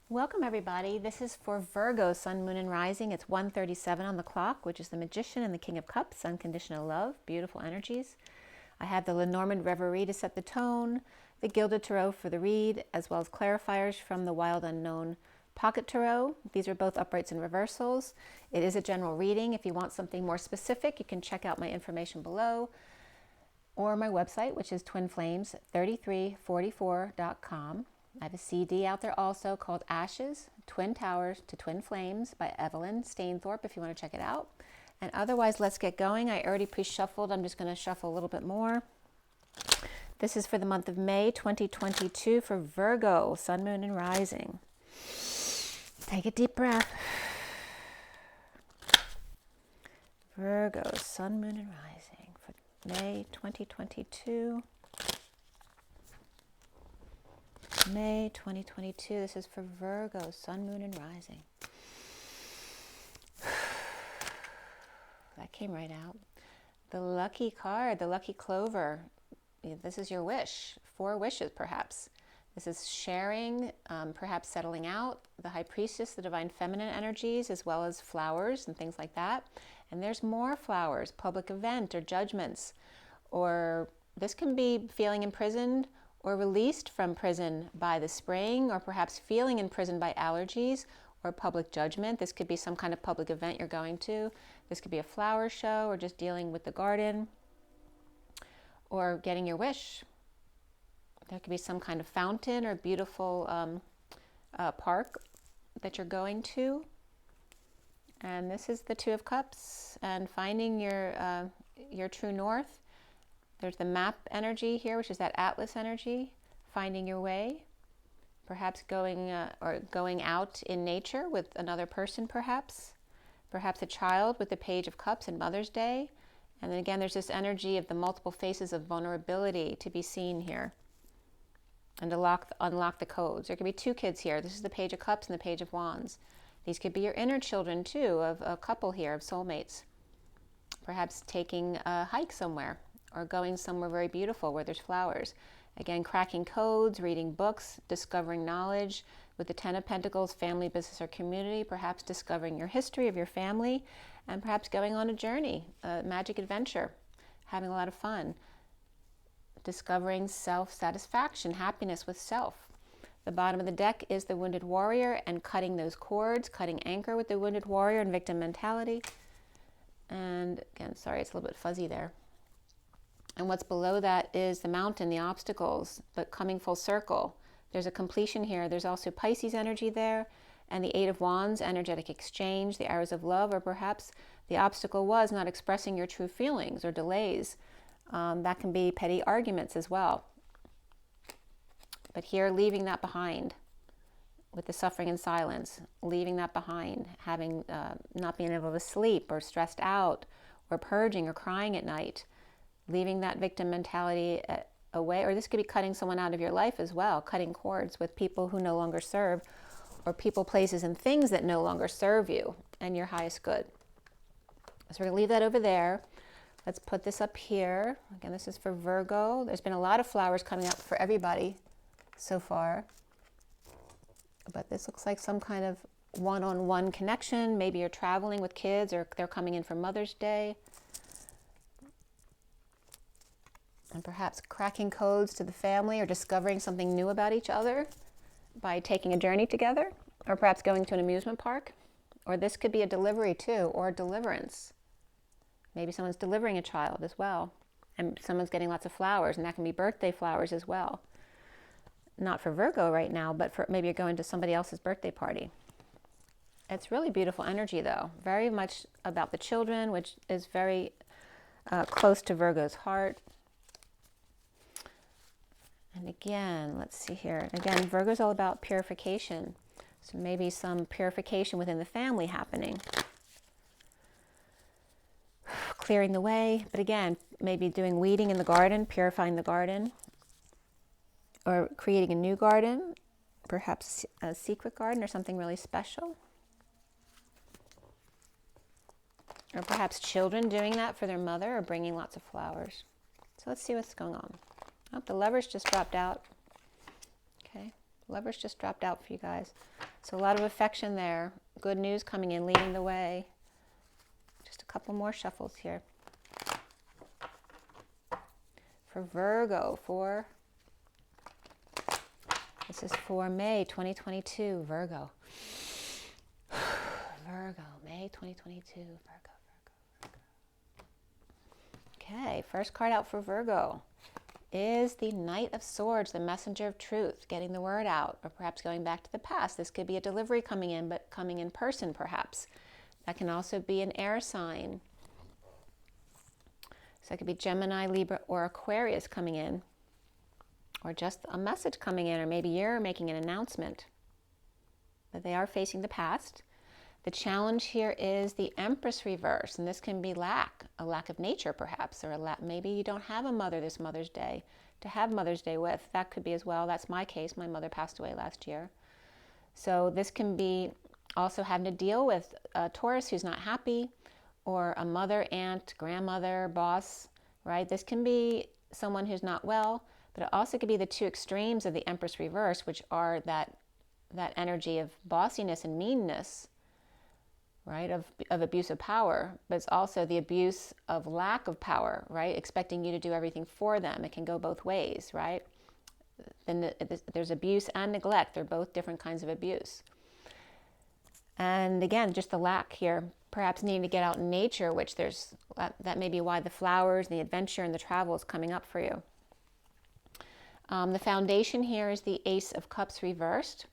Welcome everybody. This is for Virgo, Sun, Moon, and Rising. It's 1:37 on the clock, which is the Magician and the King of Cups, unconditional love, beautiful energies. I have the LENORMAND Reverie to set the tone, the Gilded Tarot for the read, as well as clarifiers from the Wild Unknown Pocket Tarot. These are both uprights and reversals. It is a general reading. If you want something more specific, you can check out my information below or my website, which is twinflames3344.com. I have a CD out there also called Ashes, Twin Towers to Twin Flames by Evelyn, Stainthorpe, if you want to check it out. And otherwise, let's get going. I already pre-shuffled. I'm just going to shuffle a little bit more. This is for the month of May 2022 for Virgo, Sun, Moon, and Rising. Take a deep breath. Virgo, Sun, Moon, and Rising for May 2022. May 2022, this is for Virgo, Sun, Moon, and Rising. That came right out. The lucky card, the lucky clover. This is your wish, 4 wishes perhaps. This is sharing, perhaps settling out, the High Priestess, the Divine Feminine energies, as well as flowers and things like that. And there's more flowers, public event or judgments. Or this can be feeling imprisoned or released from prison by the spring, or perhaps feeling imprisoned by allergies or public judgment. This could be some kind of public event you're going to. This could be a flower show or just dealing with the garden or getting your wish. There could be some kind of fountain or beautiful park that you're going to. And this is the Two of Cups and finding your true north. There's the map energy here, which is that Atlas energy, finding your way, perhaps going out in nature with another person, perhaps a child with the Page of Cups and Mother's Day. And then again, there's this energy of the multiple faces of vulnerability to be seen here and to unlock the codes. There could be 2 kids here. This is the Page of Cups and the Page of Wands. These could be your inner children too, of a couple here, of soulmates. Perhaps taking a hike somewhere, or going somewhere very beautiful where there's flowers. Again, cracking codes, reading books, discovering knowledge. With the 10 of Pentacles, family, business, or community, perhaps discovering your history of your family, and perhaps going on a journey, a magic adventure, having a lot of fun. Discovering self-satisfaction, happiness with self. The bottom of the deck is the Wounded Warrior and cutting those cords, cutting anchor with the Wounded Warrior and victim mentality. And again, sorry, it's a little bit fuzzy there. And what's below that is the mountain, the obstacles, but coming full circle. There's a completion here. There's also Pisces energy there, and the 8 of Wands, energetic exchange, the arrows of love, or perhaps the obstacle was not expressing your true feelings or delays. That can be petty arguments as well. But here, leaving that behind with the suffering and silence, leaving that behind, having not being able to sleep or stressed out or purging or crying at night. Leaving that victim mentality away, or this could be cutting someone out of your life as well, cutting cords with people who no longer serve, or people, places, and things that no longer serve you and your highest good. So we're going to leave that over there. Let's put this up here. Again, this is for Virgo. There's been a lot of flowers coming up for everybody so far. But this looks like some kind of one-on-one connection. Maybe you're traveling with kids, or they're coming in for Mother's Day. And perhaps cracking codes to the family, or discovering something new about each other by taking a journey together, or perhaps going to an amusement park. Or this could be a delivery too, or a deliverance. Maybe someone's delivering a child as well, and someone's getting lots of flowers, and that can be birthday flowers as well. Not for Virgo right now, but for maybe you're going to somebody else's birthday party. It's really beautiful energy though, very much about the children, which is very close to Virgo's heart. And again, let's see here. Again, Virgo's all about purification. So maybe some purification within the family happening. Clearing the way. But again, maybe doing weeding in the garden, purifying the garden. Or creating a new garden. Perhaps a secret garden or something really special. Or perhaps children doing that for their mother, or bringing lots of flowers. So let's see what's going on. Oh, the Lovers just dropped out. Okay, Lovers just dropped out for you guys. So a lot of affection there. Good news coming in, leading the way. Just a couple more shuffles here. For Virgo, this is for May 2022, Virgo. Virgo, May 2022, Virgo. Okay, first card out for Virgo is the Knight of Swords, the messenger of truth, getting the word out, or perhaps going back to the past. This could be a delivery coming in, but coming in person perhaps. That can also be an air sign. So it could be Gemini, Libra, or Aquarius coming in, or just a message coming in, or maybe you're making an announcement that they are facing the past. The challenge here is the Empress Reverse, and this can be a lack of nature perhaps, or maybe you don't have a mother this Mother's Day to have Mother's Day with. That could be as well. That's my case. My mother passed away last year. So this can be also having to deal with a Taurus who's not happy, or a mother, aunt, grandmother, boss, right? This can be someone who's not well, but it also could be the two extremes of the Empress Reverse, which are that energy of bossiness and meanness, right, of abuse of power, but it's also the abuse of lack of power, right, expecting you to do everything for them. It can go both ways, right? Then there's abuse and neglect. They're both different kinds of abuse. And again, just the lack here, perhaps needing to get out in nature, which that may be why the flowers, the adventure, and the travel is coming up for you. The foundation here is the Ace of Cups reversed,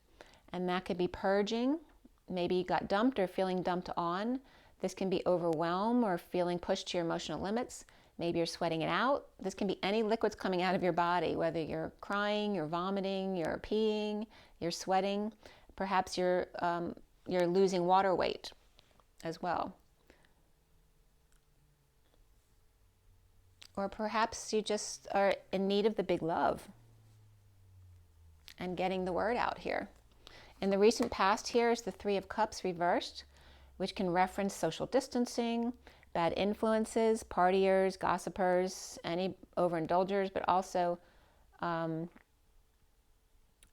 and that could be purging. Maybe you got dumped or feeling dumped on. This can be overwhelm or feeling pushed to your emotional limits. Maybe you're sweating it out. This can be any liquids coming out of your body, whether you're crying, you're vomiting, you're peeing, you're sweating. Perhaps you're losing water weight as well. Or perhaps you just are in need of the big love and getting the word out here. In the recent past here is the Three of Cups reversed, which can reference social distancing, bad influences, partiers, gossipers, any overindulgers, but also a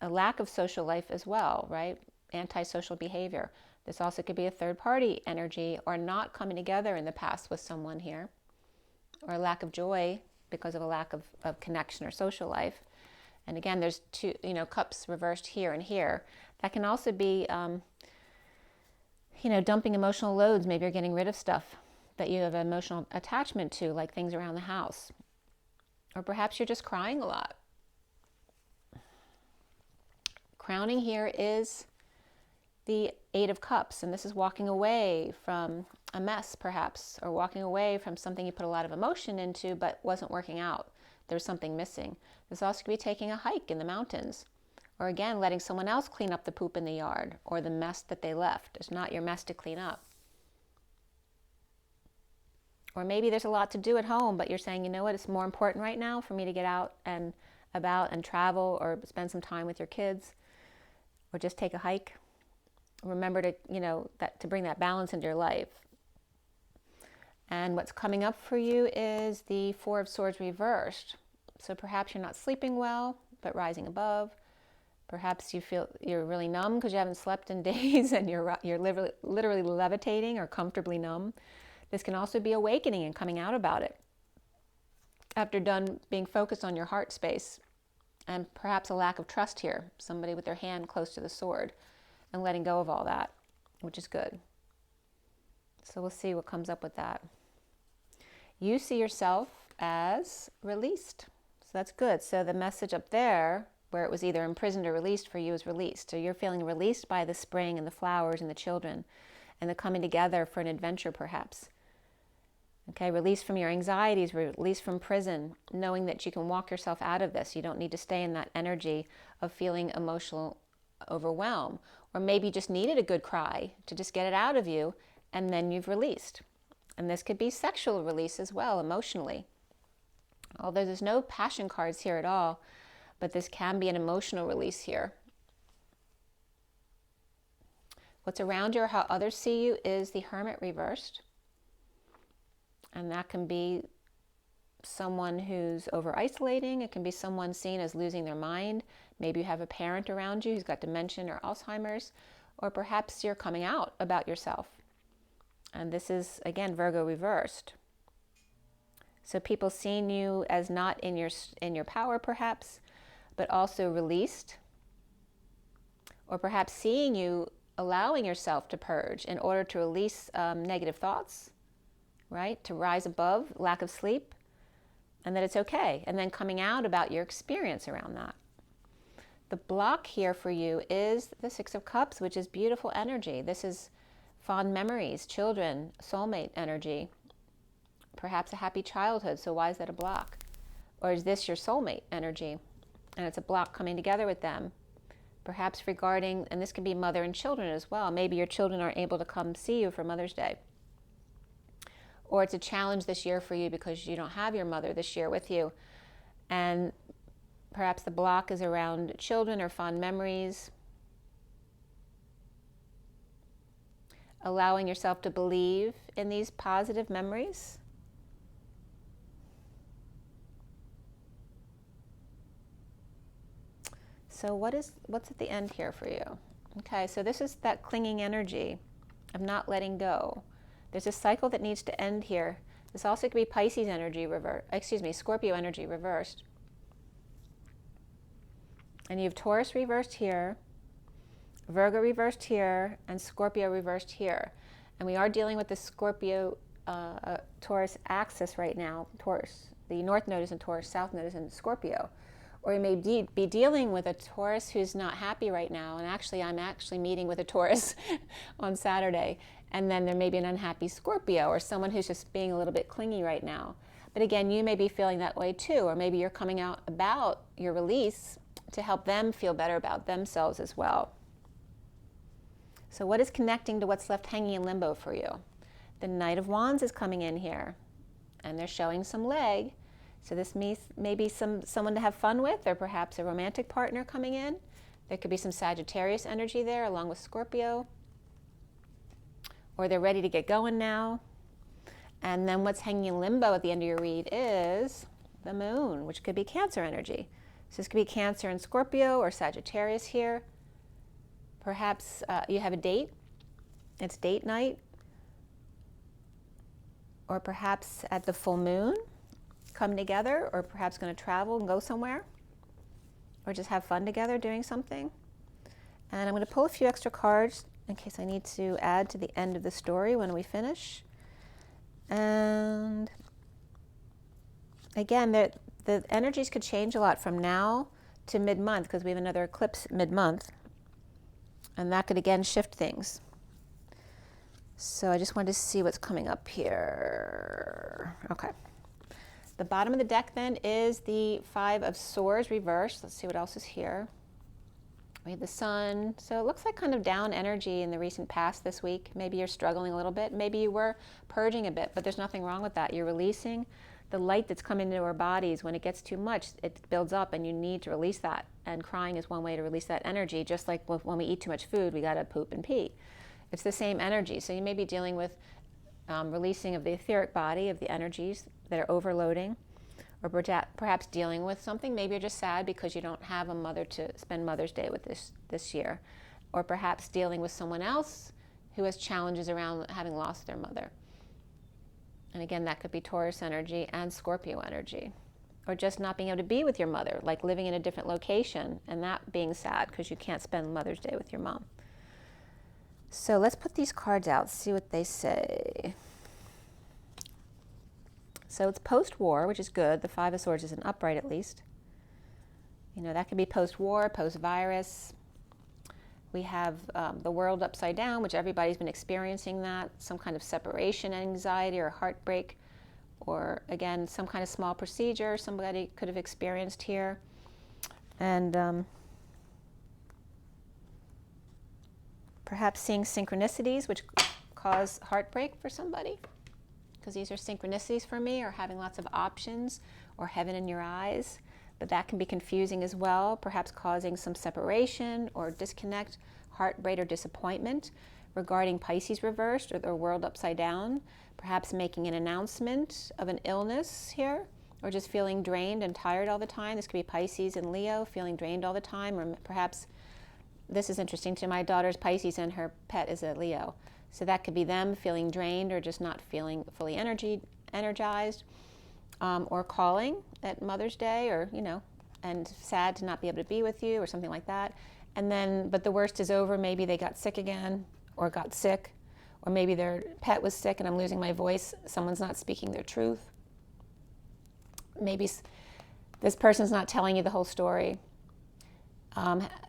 lack of social life as well, right? Antisocial behavior. This also could be a third-party energy, or not coming together in the past with someone here, or a lack of joy because of a lack of connection or social life. And again, there's two, cups reversed here and here. That can also be, dumping emotional loads. Maybe you're getting rid of stuff that you have emotional attachment to, like things around the house. Or perhaps you're just crying a lot. Crowning here is the Eight of Cups, and this is walking away from a mess perhaps, or walking away from something you put a lot of emotion into but wasn't working out. There's something missing. This also could be taking a hike in the mountains, or again, letting someone else clean up the poop in the yard or the mess that they left. It's not your mess to clean up. Or maybe there's a lot to do at home, but you're saying, you know what, it's more important right now for me to get out and about and travel, or spend some time with your kids, or just take a hike. Remember to, to bring that balance into your life. And what's coming up for you is the Four of Swords reversed. So perhaps you're not sleeping well, but rising above. Perhaps you feel you're really numb because you haven't slept in days, and you're literally levitating or comfortably numb. This can also be awakening and coming out about it after done being focused on your heart space, and perhaps a lack of trust here, somebody with their hand close to the sword, and letting go of all that, which is good. So we'll see what comes up with that. You see yourself as released, so that's good. So the message up there, where it was either imprisoned or released, for you is released. So you're feeling released by the spring and the flowers and the children, and the coming together for an adventure perhaps. Okay, release from your anxieties, release from prison, knowing that you can walk yourself out of this. You don't need to stay in that energy of feeling emotional overwhelm. Or maybe you just needed a good cry to just get it out of you, and then you've released. And this could be sexual release as well, emotionally. Although there's no passion cards here at all, but this can be an emotional release here. What's around you or how others see you is the Hermit reversed. And that can be someone who's over-isolating. It can be someone seen as losing their mind. Maybe you have a parent around you who's got dementia or Alzheimer's, or perhaps you're coming out about yourself. And this is, again, Virgo reversed. So people seeing you as not in your power, perhaps, but also released, or perhaps seeing you allowing yourself to purge in order to release negative thoughts, right? To rise above lack of sleep, and that it's okay, and then coming out about your experience around that. The block here for you is the Six of Cups, which is beautiful energy. This is fond memories, children, soulmate energy, perhaps a happy childhood. So why is that a block? Or is this your soulmate energy? And it's a block coming together with them. Perhaps regarding, and this can be mother and children as well. Maybe your children aren't able to come see you for Mother's Day. Or it's a challenge this year for you because you don't have your mother this year with you. And perhaps the block is around children or fond memories. Allowing yourself to believe in these positive memories. So what's at the end here for you? Okay, so this is that clinging energy of not letting go. There's a cycle that needs to end here. This also could be Pisces energy Scorpio energy reversed. And you have Taurus reversed here, Virgo reversed here, and Scorpio reversed here. And we are dealing with the Scorpio Taurus axis right now. Taurus, the North Node is in Taurus, South Node is in Scorpio. Or you may be dealing with a Taurus who's not happy right now. And actually, I'm actually meeting with a Taurus on Saturday. And then there may be an unhappy Scorpio or someone who's just being a little bit clingy right now. But again, you may be feeling that way too. Or maybe you're coming out about your release to help them feel better about themselves as well. So what is connecting to what's left hanging in limbo for you? The Knight of Wands is coming in here. And they're showing some leg. So this may be someone to have fun with, or perhaps a romantic partner coming in. There could be some Sagittarius energy there along with Scorpio. Or they're ready to get going now. And then what's hanging in limbo at the end of your read is the Moon, which could be Cancer energy. So this could be Cancer and Scorpio or Sagittarius here. Perhaps you have a date. It's date night. Or perhaps at the full moon, come together, or perhaps going to travel and go somewhere, or just have fun together doing something. And I'm going to pull a few extra cards in case I need to add to the end of the story when we finish. And again, the energies could change a lot from now to mid-month because we have another eclipse mid-month, and that could again shift things. So I just wanted to see what's coming up here. Okay. The bottom of the deck then is the Five of Swords reversed. Let's see what else is here. We have the Sun. So it looks like kind of down energy in the recent past this week. Maybe you're struggling a little bit. Maybe you were purging a bit, but there's nothing wrong with that. You're releasing the light that's coming into our bodies. When it gets too much, it builds up and you need to release that. And crying is one way to release that energy. Just like when we eat too much food, we got to poop and pee. It's the same energy. So you may be dealing with releasing of the etheric body, of the energies that are overloading, or perhaps dealing with something. Maybe you're just sad because you don't have a mother to spend Mother's Day with this year, or perhaps dealing with someone else who has challenges around having lost their mother. And again, that could be Taurus energy and Scorpio energy, or just not being able to be with your mother, like living in a different location and that being sad because you can't spend Mother's Day with your mom. So let's put these cards out, see what they say. So it's post-war, which is good. The Five of Swords is an upright at least. You know, that could be post-war, post-virus. We have the world upside down, which everybody's been experiencing that. Some kind of separation anxiety or heartbreak. Or, again, some kind of small procedure somebody could have experienced here. And perhaps seeing synchronicities, which cause heartbreak for somebody. Because these are synchronicities for me, or having lots of options, or heaven in your eyes. But that can be confusing as well, perhaps causing some separation or disconnect, heartbreak or disappointment regarding Pisces reversed or the world upside down. Perhaps making an announcement of an illness here, or just feeling drained and tired all the time. This could be Pisces and Leo, feeling drained all the time, or perhaps this is interesting too. My daughter's Pisces and her pet is a Leo. So that could be them feeling drained or just not feeling fully energized, or calling at Mother's Day, or, you know, and sad to not be able to be with you or something like that. And then, but the worst is over. Maybe they got sick again or got sick, or maybe their pet was sick and I'm losing my voice. Someone's not speaking their truth. Maybe this person's not telling you the whole story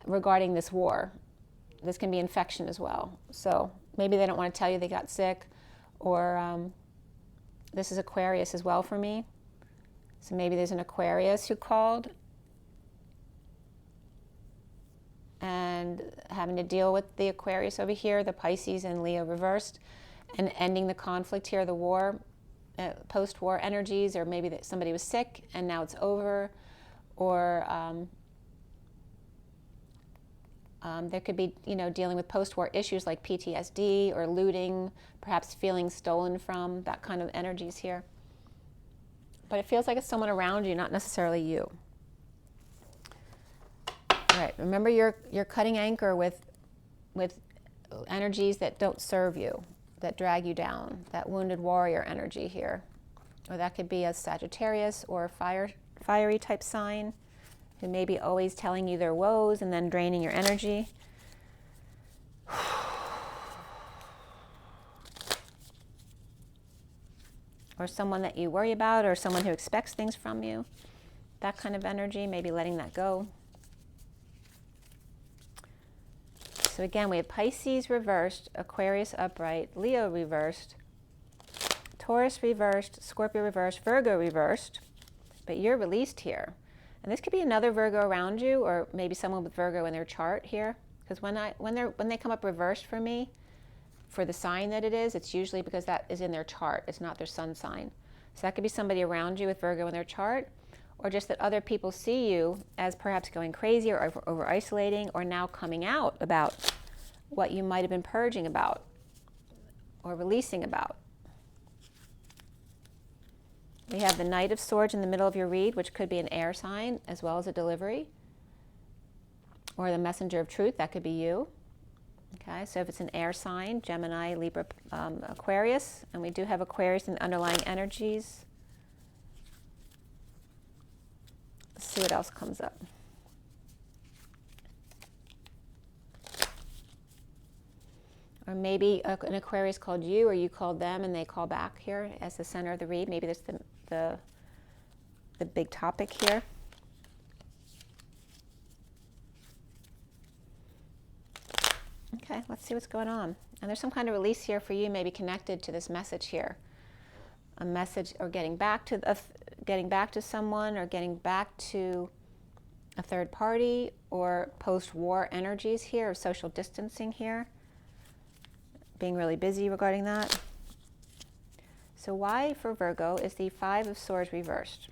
regarding this war. This can be infection as well. So maybe they don't want to tell you they got sick, or this is Aquarius as well for me. So maybe there's an Aquarius who called and having to deal with the Aquarius over here, the Pisces and Leo reversed, and ending the conflict here, the war, post-war energies, or maybe that somebody was sick and now it's over, or there could be, you know, dealing with post-war issues like PTSD or looting, perhaps feeling stolen from, that kind of energies here. But it feels like it's someone around you, not necessarily you. All right, remember you're cutting anchor with energies that don't serve you, that drag you down, that wounded warrior energy here. Or that could be a Sagittarius or a fiery type sign, who may be always telling you their woes and then draining your energy. Or someone that you worry about, or someone who expects things from you. That kind of energy, maybe letting that go. So again, we have Pisces reversed, Aquarius upright, Leo reversed, Taurus reversed, Scorpio reversed, Virgo reversed, but you're released here. And this could be another Virgo around you, or maybe someone with Virgo in their chart here. Because when they come up reversed for me, for the sign that it is, it's usually because that is in their chart. It's not their sun sign. So that could be somebody around you with Virgo in their chart, or just that other people see you as perhaps going crazy or over isolating, or now coming out about what you might have been purging about or releasing about. We have the Knight of Swords in the middle of your read, which could be an air sign as well as a delivery, or the Messenger of Truth. That could be you. Okay, so if it's an air sign, Gemini, Libra, Aquarius, and we do have Aquarius in the underlying energies. Let's see what else comes up. Or maybe an Aquarius called you, or you called them and they call back here as the center of the read. Maybe that's the big topic here. Okay, let's see what's going on. And there's some kind of release here for you, maybe connected to this message here. A message, or getting back to someone, or getting back to a third party, or post-war energies here, or social distancing here. Being really busy regarding that. So why for Virgo is the Five of Swords reversed?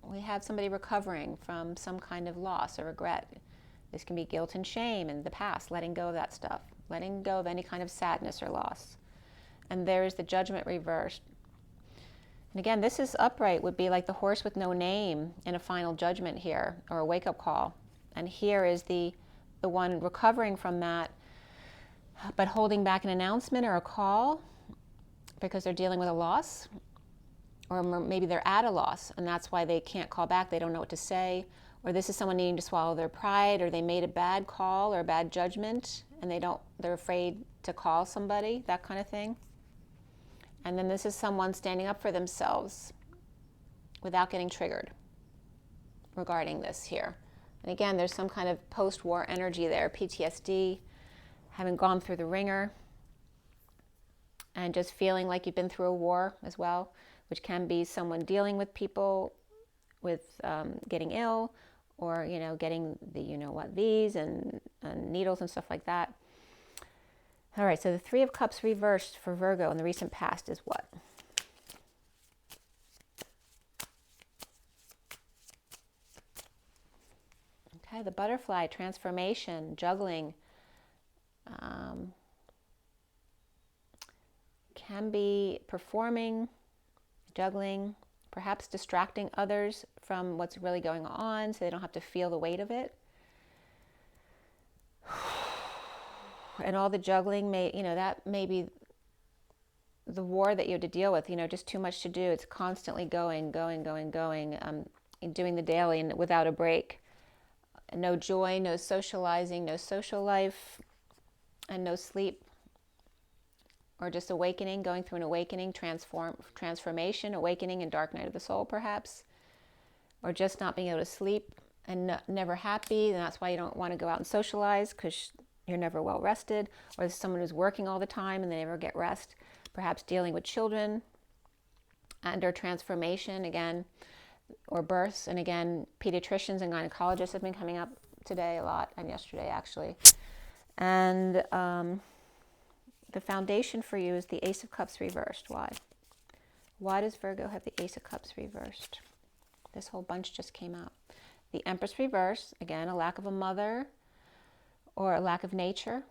We have somebody recovering from some kind of loss or regret. This can be guilt and shame in the past, letting go of that stuff, letting go of any kind of sadness or loss. And there is the Judgment reversed. And again, this is upright, would be like the horse with no name in a final judgment here, or a wake-up call. And here is the one recovering from that, but holding back an announcement or a call because they're dealing with a loss, or maybe they're at a loss and that's why they can't call back. They don't know what to say, or this is someone needing to swallow their pride, or they made a bad call or a bad judgment and they're afraid to call somebody, that kind of thing. And then this is someone standing up for themselves without getting triggered regarding this here. And again, there's some kind of post-war energy there, PTSD, having gone through the ringer, and just feeling like you've been through a war as well, which can be someone dealing with people with getting ill, or, you know, getting the V's and needles and stuff like that. All right, so the Three of Cups reversed for Virgo in the recent past is what? Okay, the Butterfly, transformation, juggling. Can be performing, juggling, perhaps distracting others from what's really going on so they don't have to feel the weight of it. And all the juggling may, that may be the war that you have to deal with, just too much to do. It's constantly going, doing the daily and without a break. No joy, no socializing, no social life, and no sleep. Or just awakening, going through an awakening, transformation, awakening in dark night of the soul perhaps. Or just not being able to sleep and never happy, and that's why you don't want to go out and socialize, because you're never well rested. Or there's someone who's working all the time and they never get rest. Perhaps dealing with children and/or transformation again, or births. And again, pediatricians and gynecologists have been coming up today a lot, and yesterday actually. And the foundation for you is the Ace of Cups reversed. Why? Why does Virgo have the Ace of Cups reversed? This whole bunch just came out. The Empress Reverse, again, a lack of a mother or a lack of nature,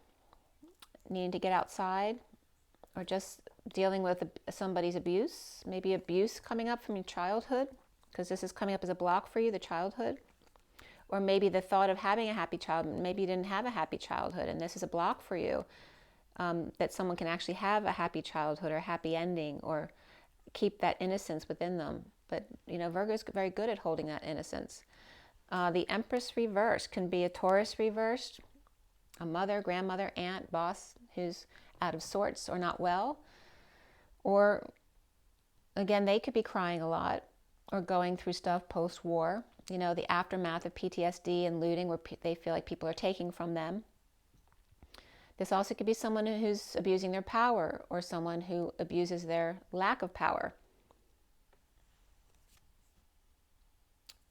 needing to get outside, or just dealing with somebody's abuse, maybe abuse coming up from your childhood, because this is coming up as a block for you, the childhood. Or maybe the thought of having a happy child, maybe you didn't have a happy childhood, and this is a block for you, that someone can actually have a happy childhood or a happy ending, or keep that innocence within them. But, Virgo's very good at holding that innocence. The Empress Reverse can be a Taurus reversed, a mother, grandmother, aunt, boss who's out of sorts or not well. Or, again, they could be crying a lot or going through stuff post-war. The aftermath of PTSD and looting, where they feel like people are taking from them. This also could be someone who's abusing their power, or someone who abuses their lack of power.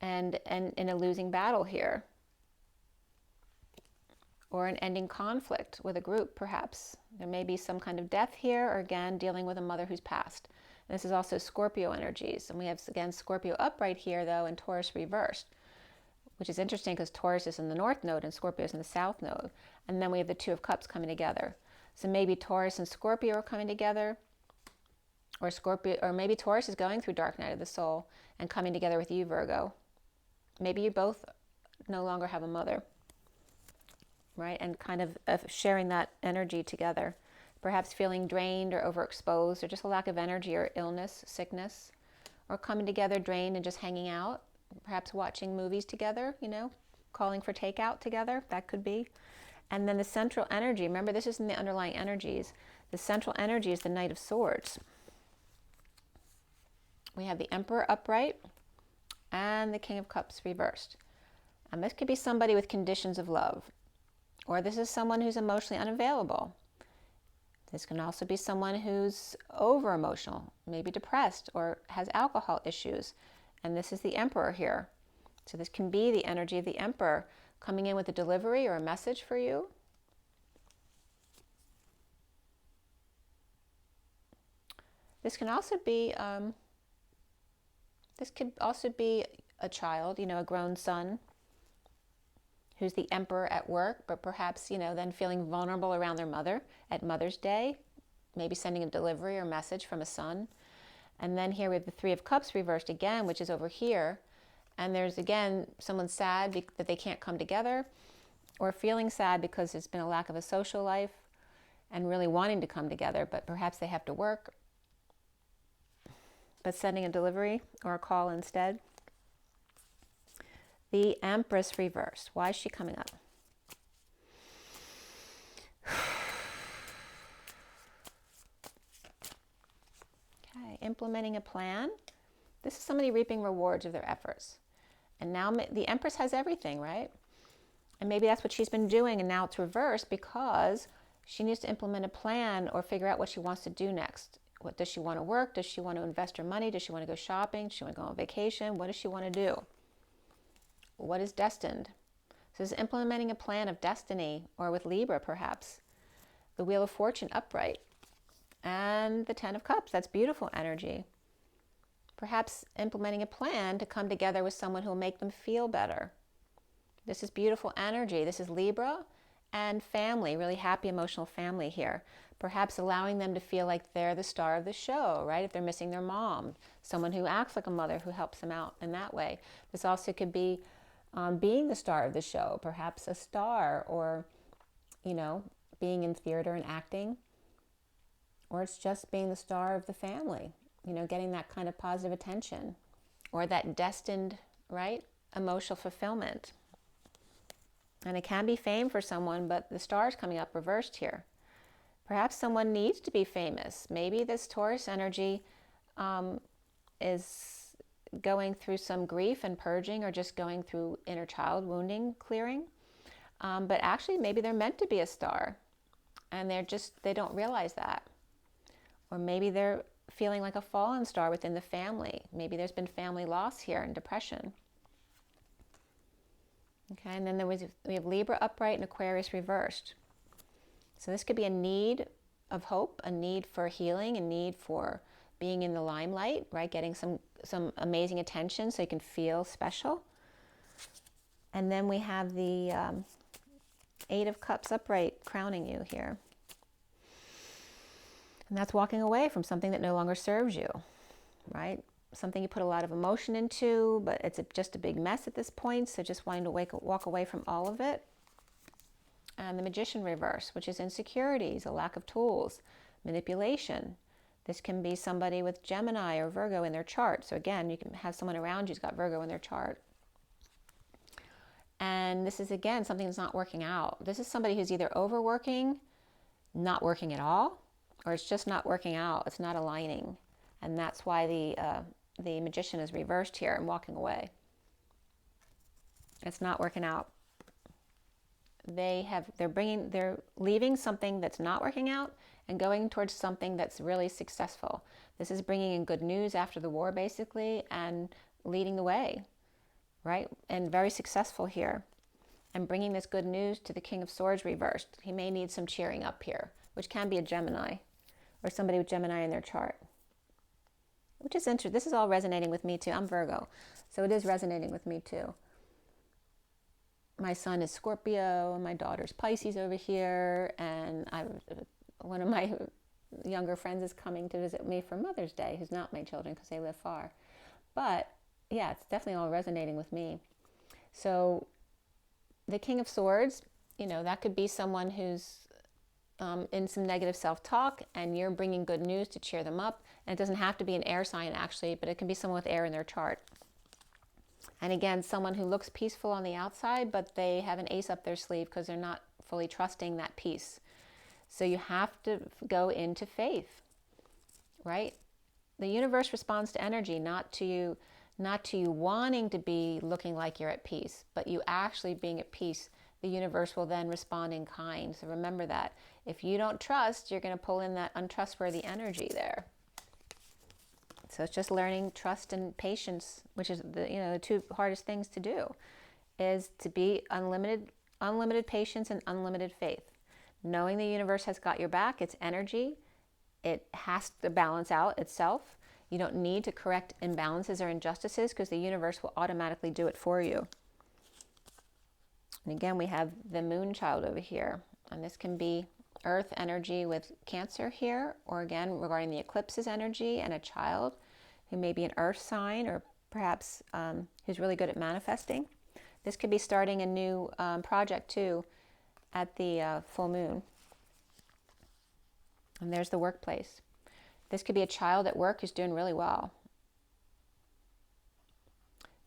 And in a losing battle here. Or an ending conflict with a group, perhaps. There may be some kind of death here, or again, dealing with a mother who's passed. And this is also Scorpio energies. And we have, again, Scorpio upright here, though, and Taurus reversed, which is interesting because Taurus is in the North Node and Scorpio is in the South Node. And then we have the Two of Cups coming together. So maybe Taurus and Scorpio are coming together, or Scorpio, or maybe Taurus is going through dark night of the soul and coming together with you, Virgo. Maybe you both no longer have a mother, right? And kind of sharing that energy together. Perhaps feeling drained or overexposed, or just a lack of energy or illness, sickness, or coming together drained and just hanging out. Perhaps watching movies together, calling for takeout together, that could be. And then the central energy, remember this is in the underlying energies. The central energy is the Knight of Swords. We have the Emperor upright and the King of Cups reversed. And this could be somebody with conditions of love, or this is someone who's emotionally unavailable. This can also be someone who's over-emotional, maybe depressed, or has alcohol issues. And this is the Emperor here. So this can be the energy of the Emperor coming in with a delivery or a message for you. This can also be, a child, a grown son who's the Emperor at work, but perhaps, then feeling vulnerable around their mother at Mother's Day, maybe sending a delivery or message from a son. And then here we have the Three of Cups reversed again, which is over here. And there's, again, someone sad that they can't come together, or feeling sad because there's been a lack of a social life and really wanting to come together, but perhaps they have to work, but sending a delivery or a call instead. The Empress reversed. Why is she coming up? Okay, implementing a plan. This is somebody reaping rewards of their efforts. And now the Empress has everything, right? And maybe that's what she's been doing, and now it's reversed because she needs to implement a plan or figure out what she wants to do next. What does she want to work? Does she want to invest her money? Does she want to go shopping? Does she want to go on vacation? What does she want to do? What is destined? So this is implementing a plan of destiny, or with Libra perhaps. The Wheel of Fortune upright. And the Ten of Cups. That's beautiful energy. Perhaps implementing a plan to come together with someone who will make them feel better. This is beautiful energy. This is Libra and family, really happy emotional family here. Perhaps allowing them to feel like they're the star of the show, right? If they're missing their mom, someone who acts like a mother who helps them out in that way. This also could be being the star of the show, perhaps a star, or, being in theater and acting, or it's just being the star of the family, getting that kind of positive attention, or that destined, right, emotional fulfillment. And it can be fame for someone, but the star is coming up reversed here. Perhaps someone needs to be famous. Maybe this Taurus energy is going through some grief and purging, or just going through inner child wounding clearing. But actually, maybe they're meant to be a star, and they don't realize that. Or maybe they're feeling like a fallen star within the family. Maybe there's been family loss here and depression. Okay, and then we have Libra upright and Aquarius reversed. So this could be a need of hope, a need for healing, a need for being in the limelight, right? Getting some amazing attention so you can feel special. And then we have the 8 of Cups upright crowning you here. And that's walking away from something that no longer serves you, right? Something you put a lot of emotion into, but it's just a big mess at this point. So just wanting to walk away from all of it. And the Magician reverse, which is insecurities, a lack of tools, manipulation. This can be somebody with Gemini or Virgo in their chart. So again, you can have someone around you who's got Virgo in their chart. And this is, again, something that's not working out. This is somebody who's either overworking, not working at all, or it's just not working out. It's not aligning. And that's why the Magician is reversed here and walking away. It's not working out. They're leaving something that's not working out and going towards something that's really successful. This is bringing in good news after the war, basically, and leading the way, right? And very successful here. And bringing this good news to the King of Swords reversed. He may need some cheering up here, which can be a Gemini or somebody with Gemini in their chart. Which is interesting. This is all resonating with me too. I'm Virgo, so it is resonating with me too. My son is Scorpio, and my daughter's Pisces over here, and one of my younger friends is coming to visit me for Mother's Day, who's not my children because they live far. But yeah, it's definitely all resonating with me. So the King of Swords, that could be someone who's in some negative self-talk, and you're bringing good news to cheer them up. And it doesn't have to be an air sign, actually, but it can be someone with air in their chart. And again, someone who looks peaceful on the outside, but they have an ace up their sleeve because they're not fully trusting that peace. So you have to go into faith, right? The universe responds to energy, not to you wanting to be looking like you're at peace, but you actually being at peace. The universe will then respond in kind. So remember that. If you don't trust, you're going to pull in that untrustworthy energy there. So it's just learning trust and patience, which is the two hardest things to do, is to be unlimited patience and unlimited faith. Knowing the universe has got your back, it's energy. It has to balance out itself. You don't need to correct imbalances or injustices because the universe will automatically do it for you. And again, we have the moon child over here. And this can be earth energy with Cancer here, or again, regarding the eclipses energy and a child who may be an earth sign, or perhaps who's really good at manifesting. This could be starting a new project too at the full moon. And there's the workplace. This could be a child at work who's doing really well.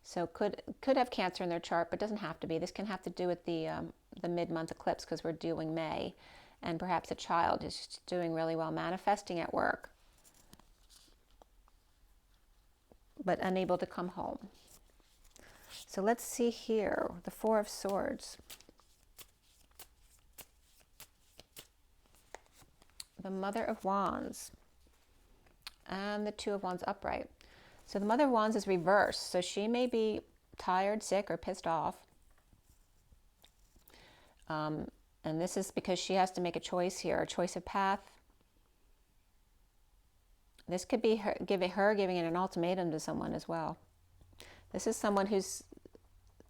So could have Cancer in their chart, but doesn't have to be. This can have to do with the mid-month eclipse because we're doing May. And perhaps a child is doing really well manifesting at work, but unable to come home. So let's see here, the Four of Swords. The Mother of Wands. And the Two of Wands upright. So the Mother of Wands is reversed. So she may be tired, sick, or pissed off. And this is because she has to make a choice here, a choice of path. This could be her giving an ultimatum to someone as well. This is someone who's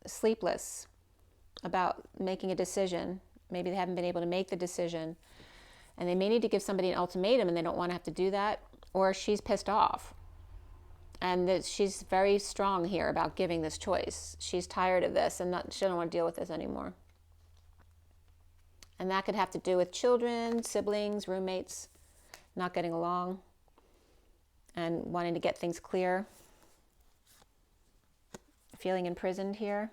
sleepless about making a decision. Maybe they haven't been able to make the decision. And they may need to give somebody an ultimatum and they don't want to have to do that. Or she's pissed off. And she's very strong here about giving this choice. She's tired of this and she doesn't want to deal with this anymore. And that could have to do with children, siblings, roommates, not getting along and wanting to get things clear. Feeling imprisoned here,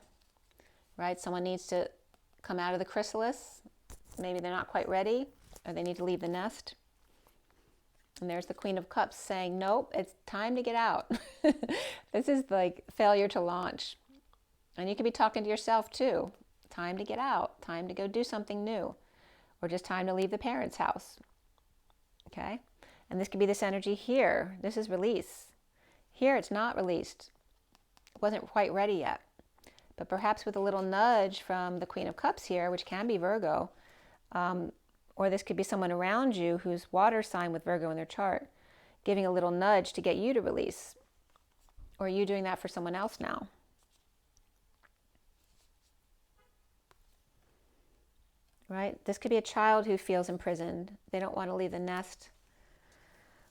right? Someone needs to come out of the chrysalis. Maybe they're not quite ready, or they need to leave the nest. And there's the Queen of Cups saying, nope, it's time to get out. This is like failure to launch. And you could be talking to yourself too. Time to get out, time to go do something new, or just time to leave the parents' house. Okay? And this could be this energy here. This is release. Here it's not released. It wasn't quite ready yet. But perhaps with a little nudge from the Queen of Cups here, which can be Virgo, or this could be someone around you who's water sign with Virgo in their chart, giving a little nudge to get you to release. Or you doing that for someone else now. Right? This could be a child who feels imprisoned. They don't want to leave the nest.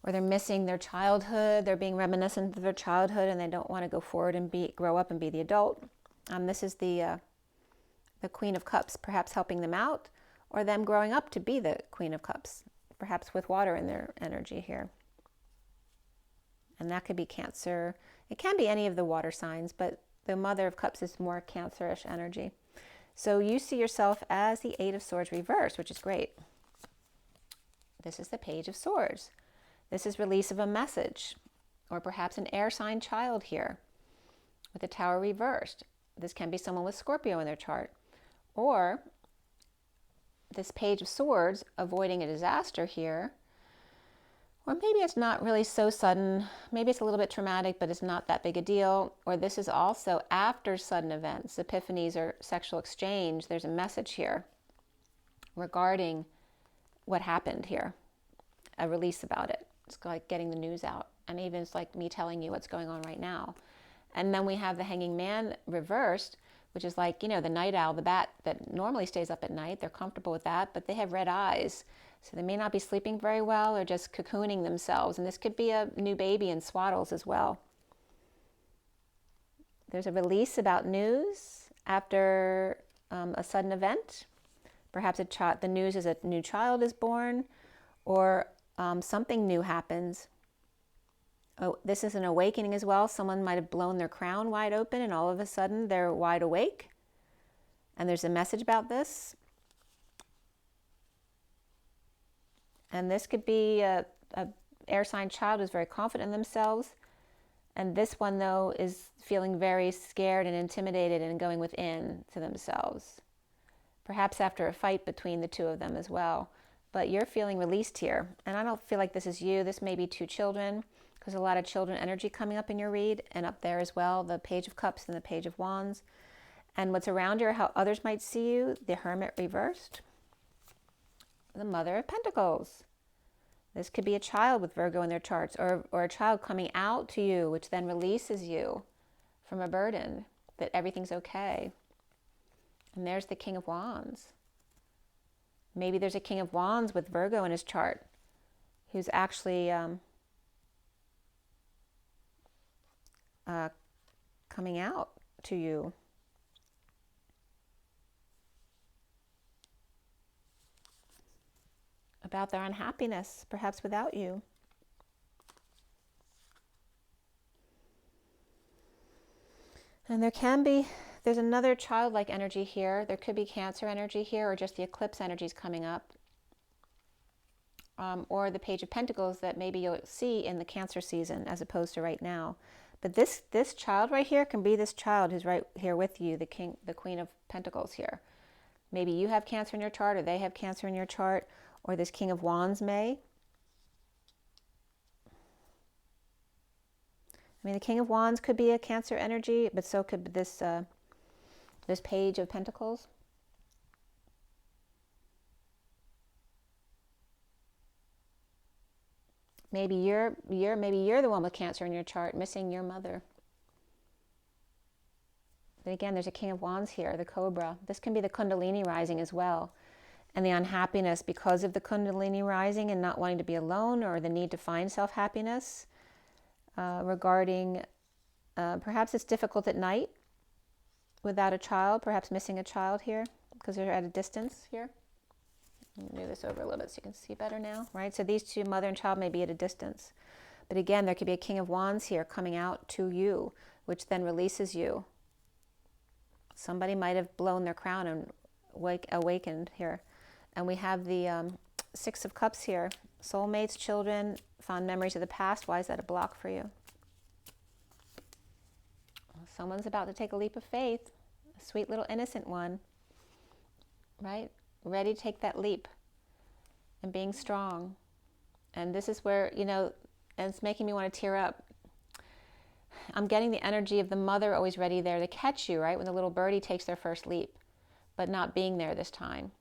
Or they're missing their childhood. They're being reminiscent of their childhood and they don't want to go forward and grow up and be the adult. This is the Queen of Cups, perhaps helping them out, or them growing up to be the Queen of Cups, perhaps with water in their energy here. And that could be Cancer. It can be any of the water signs, but the Mother of Cups is more Cancerish energy. So you see yourself as the Eight of Swords reversed, which is great. This is the Page of Swords. This is release of a message, or perhaps an air sign child here with the Tower reversed. This can be someone with Scorpio in their chart. Or this Page of Swords, avoiding a disaster here. Or maybe it's not really so sudden. Maybe it's a little bit traumatic, but it's not that big a deal. Or this is also after sudden events, epiphanies or sexual exchange. There's a message here regarding what happened here. A release about it. It's like getting the news out. And even it's like me telling you what's going on right now. And then we have the Hanging Man reversed, which is like, you know, the night owl, the bat that normally stays up at night. They're comfortable with that, but they have red eyes. So they may not be sleeping very well or just cocooning themselves. And this could be a new baby in swaddles as well. There's a release about news after a sudden event. Perhaps the news is a new child is born, or something new happens. Oh, this is an awakening as well. Someone might have blown their crown wide open and all of a sudden they're wide awake. And there's a message about this. And this could be a air sign child who's very confident in themselves. And this one, though, is feeling very scared and intimidated and going within to themselves. Perhaps after a fight between the two of them as well. But you're feeling released here. And I don't feel like this is you. This may be two children, because a lot of children energy coming up in your read, and up there as well, the Page of Cups and the Page of Wands. And what's around you, how others might see you, the Hermit reversed, the Mother of Pentacles. This could be a child with Virgo in their charts, or a child coming out to you, which then releases you from a burden, that everything's okay. And there's the King of Wands. Maybe there's a King of Wands with Virgo in his chart, who's actually coming out to you. About their unhappiness, perhaps without you. And there's another childlike energy here. There could be Cancer energy here, or just the eclipse energies coming up. Or the Page of Pentacles that maybe you'll see in the Cancer season as opposed to right now. But this child right here can be this child who's right here with you, the Queen of Pentacles here. Maybe you have Cancer in your chart, or they have Cancer in your chart, or this King of Wands may. I mean, the King of Wands could be a Cancer energy, but so could this Page of Pentacles. Maybe you're the one with Cancer in your chart, missing your mother. But again, there's a King of Wands here, the Cobra. This can be the Kundalini rising as well. And the unhappiness because of the Kundalini rising and not wanting to be alone, or the need to find self-happiness regarding, perhaps it's difficult at night without a child, perhaps missing a child here because they're at a distance here. Move this over a little bit so you can see better now, right? So these two, mother and child, may be at a distance. But again, there could be a King of Wands here coming out to you, which then releases you. Somebody might have blown their crown and awakened here. And we have the Six of Cups here. Soulmates, children, fond memories of the past. Why is that a block for you? Someone's about to take a leap of faith. A sweet little innocent one, right? Ready to take that leap and being strong. And this is where, you know, and it's making me want to tear up. I'm getting the energy of the mother always ready there to catch you, right? When the little birdie takes their first leap, but not being there this time.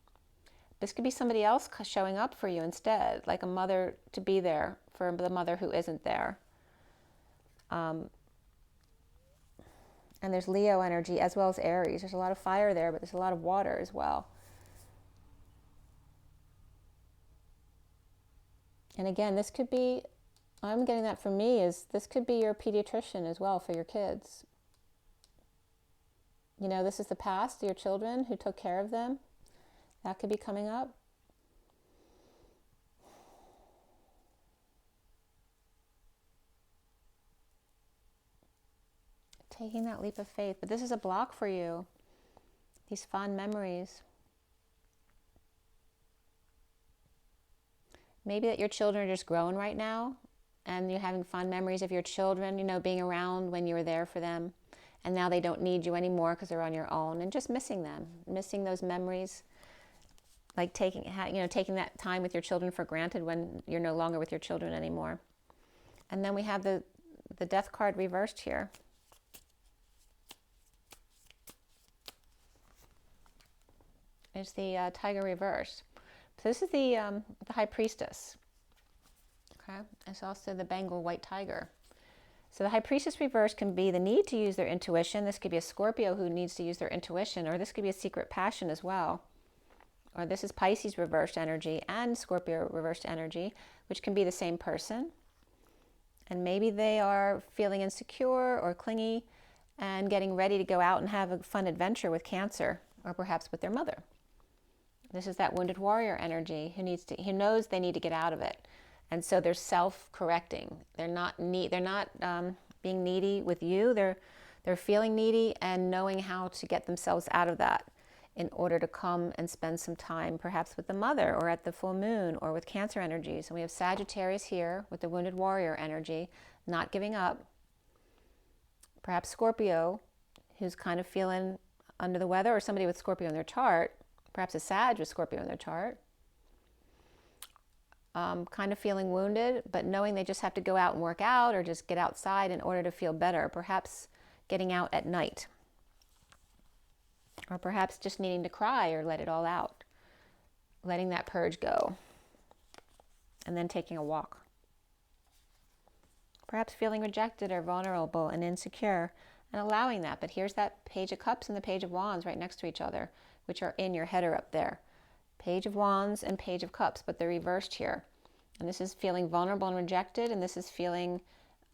This could be somebody else showing up for you instead, like a mother to be there for the mother who isn't there. And there's Leo energy as well as Aries. There's a lot of fire there, but there's a lot of water as well. And again, this could be, I'm getting that for me, is this could be your pediatrician as well for your kids. You know, this is the past, your children who took care of them. That could be coming up. Taking that leap of faith. But this is a block for you. These fond memories. Maybe that your children are just growing right now and you're having fond memories of your children, you know, being around when you were there for them. And now they don't need you anymore because they're on your own, and just missing them, missing those memories. Like taking that time with your children for granted when you're no longer with your children anymore. And then we have the Death card reversed here. It's the Tiger reversed. So this is the High Priestess. Okay, it's also the Bengal White Tiger. So the High Priestess reverse can be the need to use their intuition. This could be a Scorpio who needs to use their intuition, or this could be a secret passion as well. Or this is Pisces reversed energy and Scorpio reversed energy, which can be the same person. And maybe they are feeling insecure or clingy and getting ready to go out and have a fun adventure with Cancer, or perhaps with their mother. This is that wounded warrior energy who knows they need to get out of it. And so they're self-correcting. They're not being needy with you. They're feeling needy and knowing how to get themselves out of that in order to come and spend some time perhaps with the mother or at the full moon or with Cancer energies. And we have Sagittarius here with the wounded warrior energy, not giving up. Perhaps Scorpio, who's kind of feeling under the weather, or somebody with Scorpio in their chart, perhaps a Sag with Scorpio in their chart. Kind of feeling wounded, but knowing they just have to go out and work out or just get outside in order to feel better. Perhaps getting out at night. Or perhaps just needing to cry or let it all out. Letting that purge go. And then taking a walk. Perhaps feeling rejected or vulnerable and insecure and allowing that. But here's that Page of Cups and the Page of Wands right next to each other, which are in your header up there. Page of Wands and Page of Cups, but they're reversed here. And this is feeling vulnerable and rejected, and this is feeling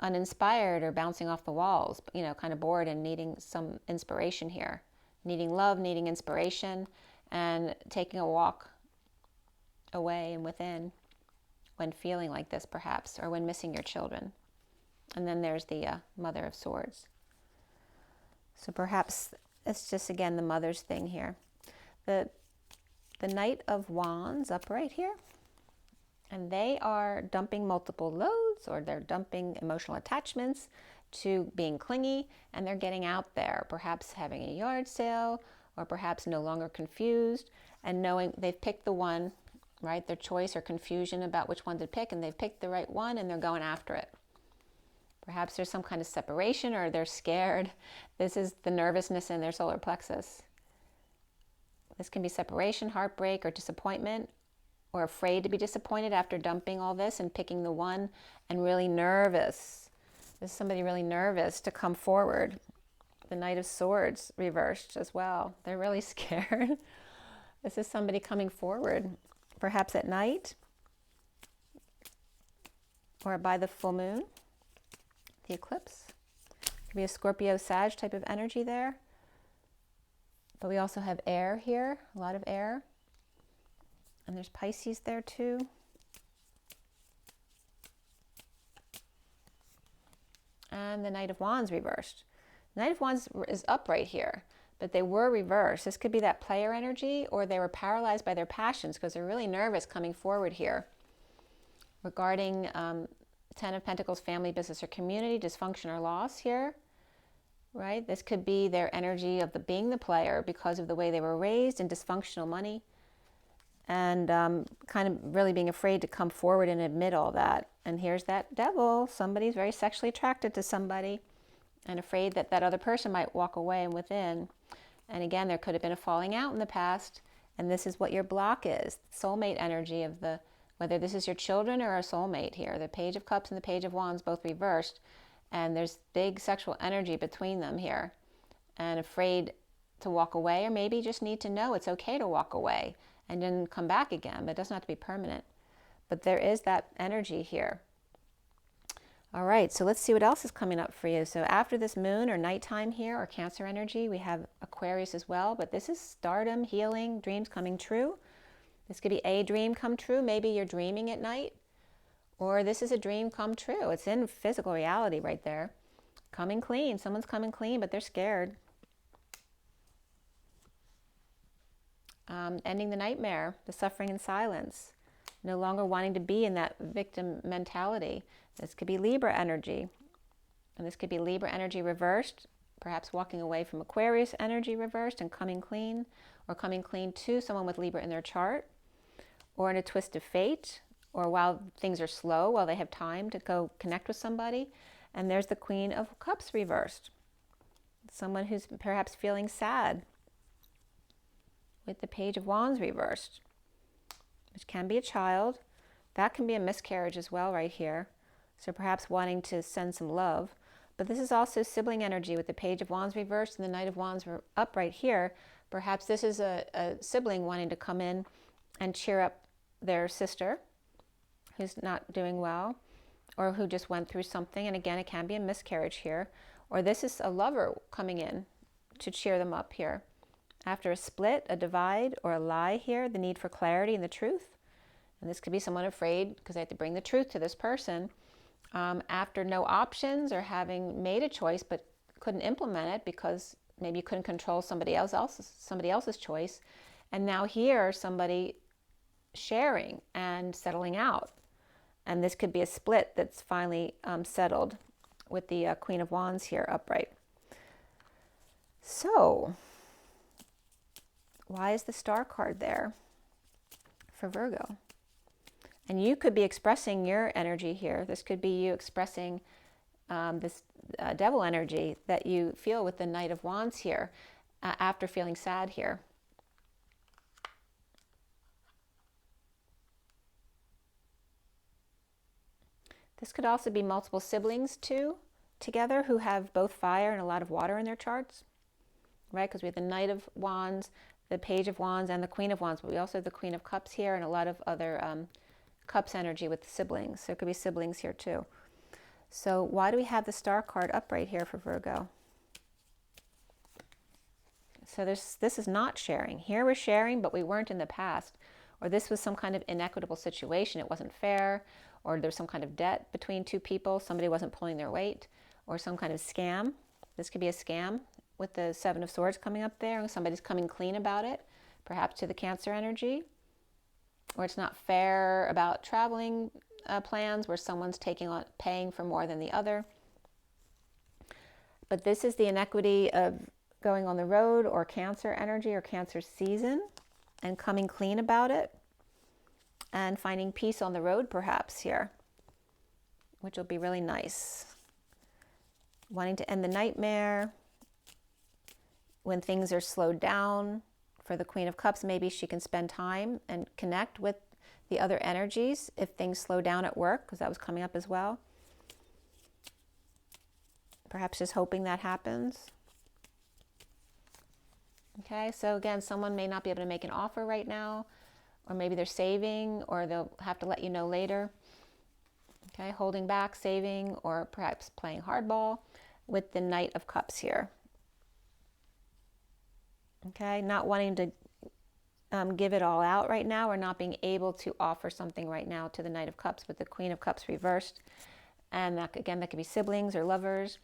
uninspired or bouncing off the walls, you know, kind of bored and needing some inspiration here. Needing love, needing inspiration, and taking a walk away and within when feeling like this perhaps, or when missing your children. And then there's the Mother of Swords. So perhaps it's just, again, the mother's thing here. The Knight of Wands up right here, and they are dumping multiple loads, or they're dumping emotional attachments to being clingy, and they're getting out there, perhaps having a yard sale, or perhaps no longer confused, and knowing they've picked the one, right, their choice or confusion about which one to pick, and they've picked the right one, and they're going after it. Perhaps there's some kind of separation, or they're scared. This is the nervousness in their solar plexus. This can be separation, heartbreak, or disappointment, or afraid to be disappointed after dumping all this and picking the one, and really nervous. This is somebody really nervous to come forward. The Knight of Swords reversed as well. They're really scared. This is somebody coming forward, perhaps at night, or by the full moon, the eclipse. Could be a Scorpio Sag type of energy there. But we also have air here, a lot of air. And there's Pisces there too. And the Knight of Wands reversed. The Knight of Wands is up right here, but they were reversed. This could be that player energy, or they were paralyzed by their passions because they're really nervous coming forward here. Regarding Ten of Pentacles, family, business, or community, dysfunction or loss here, right? This could be their energy of being the player because of the way they were raised in dysfunctional money, and kind of really being afraid to come forward and admit all that. And here's that devil. Somebody's very sexually attracted to somebody and afraid that that other person might walk away and within. And again, there could have been a falling out in the past, and this is what your block is. Soulmate energy of whether this is your children or a soulmate here. The Page of Cups and the Page of Wands both reversed, and there's big sexual energy between them here, and afraid to walk away, or maybe just need to know it's okay to walk away and then come back again, but it doesn't have to be permanent. But there is that energy here. All right, so let's see what else is coming up for you. So after this moon or nighttime here, or Cancer energy, we have Aquarius as well, but this is stardom, healing, dreams coming true. This could be a dream come true. Maybe you're dreaming at night, or this is a dream come true. It's in physical reality right there. Coming clean. Someone's coming clean, but they're scared. Ending the nightmare, the suffering in silence. No longer wanting to be in that victim mentality. This could be Libra energy. And this could be Libra energy reversed. Perhaps walking away from Aquarius energy reversed and coming clean. Or coming clean to someone with Libra in their chart. Or in a twist of fate. Or while things are slow, while they have time to go connect with somebody. And there's the Queen of Cups reversed. Someone who's perhaps feeling sad. With the Page of Wands reversed, which can be a child. That can be a miscarriage as well right here. So perhaps wanting to send some love. But this is also sibling energy with the Page of Wands reversed and the Knight of Wands up right here. Perhaps this is a sibling wanting to come in and cheer up their sister who's not doing well, or who just went through something. And again, it can be a miscarriage here. Or this is a lover coming in to cheer them up here. After a split, a divide, or a lie here, the need for clarity and the truth. And this could be someone afraid because they have to bring the truth to this person. After no options, or having made a choice but couldn't implement it because maybe you couldn't control somebody else's choice. And now here, somebody sharing and settling out. And this could be a split that's finally settled with the Queen of Wands here upright. So why is the Star card there for Virgo? And you could be expressing your energy here. This could be you expressing this devil energy that you feel with the Knight of Wands here after feeling sad here. This could also be multiple siblings too, together, who have both fire and a lot of water in their charts, right? Because we have the Knight of Wands, the Page of Wands, and the Queen of Wands, but we also have the Queen of Cups here and a lot of other Cups energy with the siblings. So it could be siblings here too. So why do we have the Star card up right here for Virgo? So this is not sharing. Here we're sharing, but we weren't in the past. Or this was some kind of inequitable situation. It wasn't fair. Or there's some kind of debt between two people. Somebody wasn't pulling their weight. Or some kind of scam. This could be a scam with the Seven of Swords coming up there. And somebody's coming clean about it. Perhaps to the Cancer energy. Or it's not fair about traveling plans where someone's paying for more than the other. But this is the inequity of going on the road, or Cancer energy, or Cancer season, and coming clean about it. And finding peace on the road perhaps here, which will be really nice. Wanting to end the nightmare. When things are slowed down for the Queen of Cups, maybe she can spend time and connect with the other energies if things slow down at work, because that was coming up as well. Perhaps just hoping that happens. Okay, so again, someone may not be able to make an offer right now, or maybe they're saving, or they'll have to let you know later. Okay, holding back, saving, or perhaps playing hardball with the Knight of Cups here. Okay, not wanting to give it all out right now, or not being able to offer something right now to the Knight of Cups with the Queen of Cups reversed. And that, again, that could be siblings or lovers.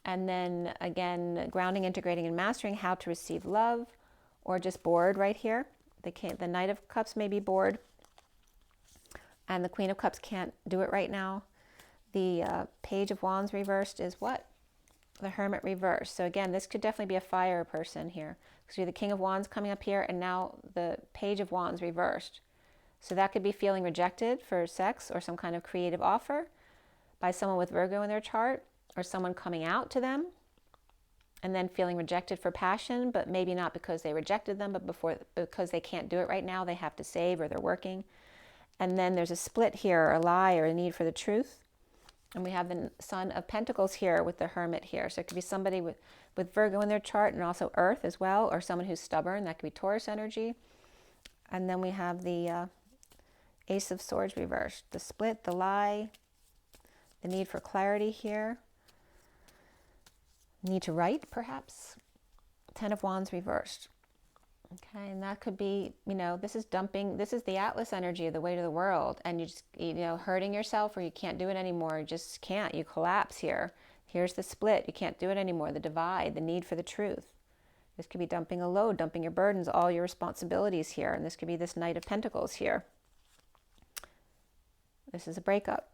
And then again, grounding, integrating, and mastering how to receive love, or just bored right here. The Knight of Cups may be bored, and the Queen of Cups can't do it right now. The Page of Wands reversed is what? The Hermit reversed. So again, this could definitely be a fire person here. So you have the King of Wands coming up here, and now the Page of Wands reversed. So that could be feeling rejected for sex or some kind of creative offer by someone with Virgo in their chart, or someone coming out to them and then feeling rejected for passion, but maybe not because they rejected them, but because they can't do it right now. They have to save, or they're working. And then there's a split here, or a lie, or a need for the truth. And we have the Son of Pentacles here with the Hermit here. So it could be somebody with Virgo in their chart, and also Earth as well, or someone who's stubborn. That could be Taurus energy. And then we have the Ace of Swords reversed. The split, the lie, the need for clarity here. Need to write, perhaps. Ten of Wands reversed. Okay, and that could be, this is dumping, this is the Atlas energy of the weight of the world, and you just, hurting yourself, or you can't do it anymore. You just can't. You collapse here. Here's the split. You can't do it anymore. The divide, the need for the truth. This could be dumping a load, dumping your burdens, all your responsibilities here. And this could be this Knight of Pentacles here. This is a breakup.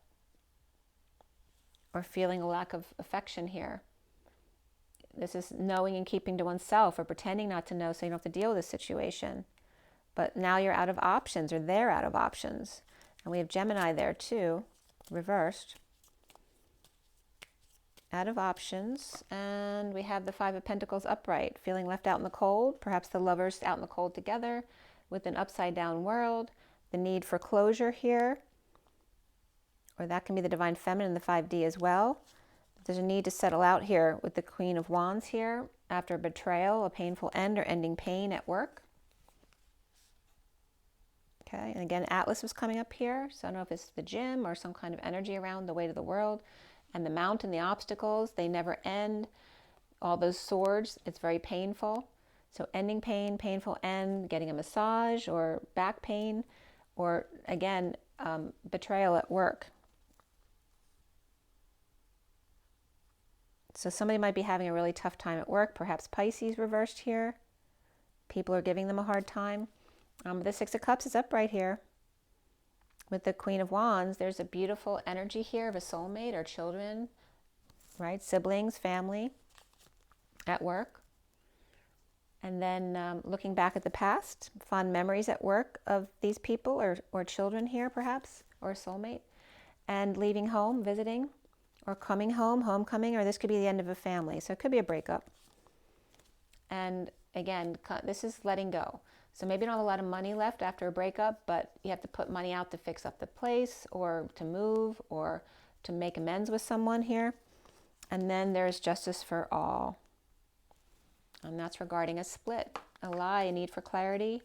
Or feeling a lack of affection here. This is knowing and keeping to oneself, or pretending not to know so you don't have to deal with this situation. But now you're out of options, or they're out of options. And we have Gemini there too, reversed. Out of options. And we have the Five of Pentacles upright, feeling left out in the cold. Perhaps the lovers out in the cold together with an upside down world. The need for closure here. Or that can be the Divine Feminine, the 5D as well. There's a need to settle out here with the Queen of Wands here after a betrayal, a painful end, or ending pain at work. Okay, and again, Atlas was coming up here. So I don't know if it's the gym or some kind of energy around the weight of the world. And the mountain, the obstacles, they never end. All those swords, it's very painful. So ending pain, painful end, getting a massage, or back pain, or again, betrayal at work. So somebody might be having a really tough time at work, perhaps Pisces reversed here. People are giving them a hard time. The Six of Cups is upright here. With the Queen of Wands, there's a beautiful energy here of a soulmate or children, right? Siblings, family, at work. And then looking back at the past, fond memories at work of these people, or children here perhaps, or a soulmate. And leaving home, visiting. Or coming home, homecoming, or this could be the end of a family. So it could be a breakup. And again, this is letting go. So maybe you don't have a lot of money left after a breakup, but you have to put money out to fix up the place, or to move, or to make amends with someone here. And then there's justice for all. And that's regarding a split, a lie, a need for clarity.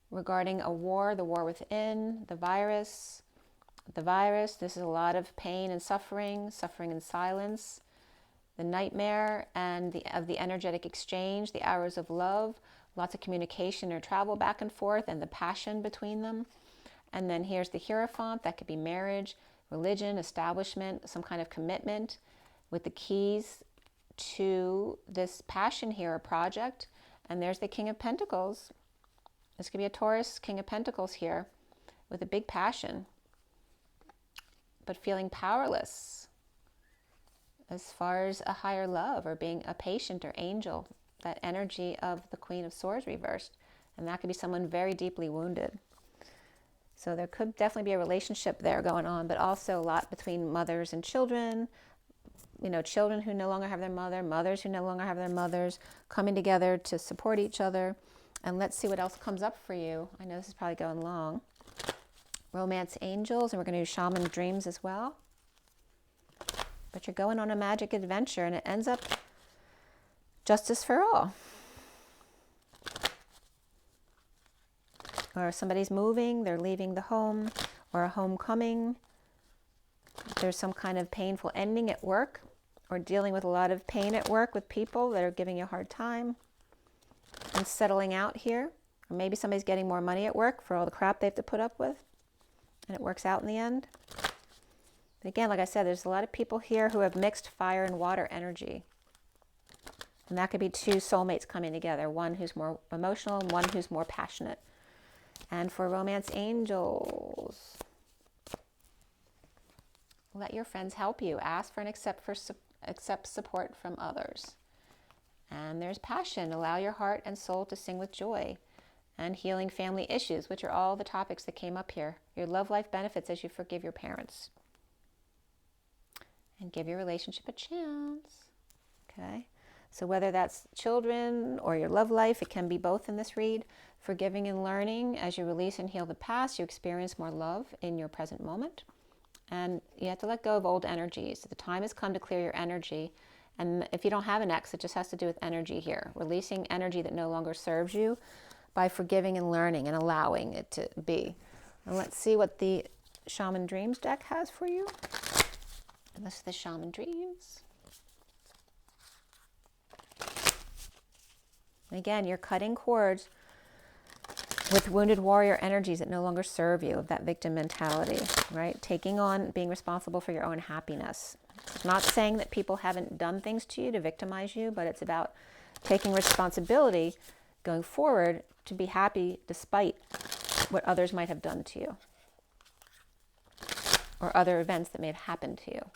Regarding a war, the war within, the virus. This is a lot of pain and suffering in silence, the nightmare and the energetic exchange, the hours of love, lots of communication or travel back and forth, and the passion between them. And then here's the Hierophant. That could be marriage, religion, establishment, some kind of commitment, with the keys to this passion here, a project. And there's the King of Pentacles. This could be a Taurus King of Pentacles here with a big passion, but feeling powerless as far as a higher love, or being a patient or angel, that energy of the Queen of Swords reversed. And that could be someone very deeply wounded. So there could definitely be a relationship there going on, but also a lot between mothers and children, children who no longer have their mother, mothers who no longer have their mothers, coming together to support each other. And let's see what else comes up for you. I know this is probably going long. Romance angels, and we're going to do shaman dreams as well. But you're going on a magic adventure, and it ends up justice for all. Or somebody's moving, they're leaving the home, or a homecoming. There's some kind of painful ending at work, or dealing with a lot of pain at work with people that are giving you a hard time. And settling out here, Or maybe somebody's getting more money at work for all the crap they have to put up with, and it works out in the end. But again, like I said, there's a lot of people here who have mixed fire and water energy. And that could be two soulmates coming together, one who's more emotional and one who's more passionate. And for romance angels, let your friends help you. Ask for and accept support from others. And there's passion. Allow your heart and soul to sing with joy. And healing family issues, which are all the topics that came up here. Your love life benefits as you forgive your parents. And give your relationship a chance. Okay? So whether that's children or your love life, it can be both in this read. Forgiving and learning. As you release and heal the past, you experience more love in your present moment. And you have to let go of old energies. The time has come to clear your energy. And if you don't have an ex, it just has to do with energy here. Releasing energy that no longer serves you by forgiving and learning and allowing it to be. And let's see what the Shaman Dreams deck has for you. And this is the Shaman Dreams. And again, you're cutting cords with wounded warrior energies that no longer serve you, of that victim mentality, right? Taking on being responsible for your own happiness. It's not saying that people haven't done things to you to victimize you, but it's about taking responsibility going forward to be happy despite what others might have done to you or other events that may have happened to you.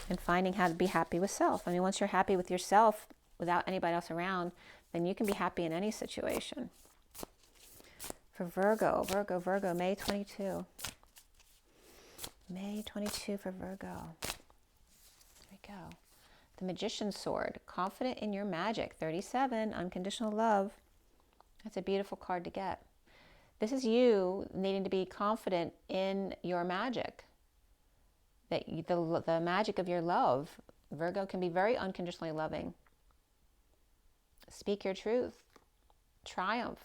And finding how to be happy with self. I mean, once you're happy with yourself without anybody else around, then you can be happy in any situation. For Virgo, May 22. May 22 for Virgo. There we go. The Magician's Sword, confident in your magic. 37, unconditional love. That's a beautiful card to get. This is you needing to be confident in your magic. That the magic of your love. Virgo can be very unconditionally loving. Speak your truth. Triumph.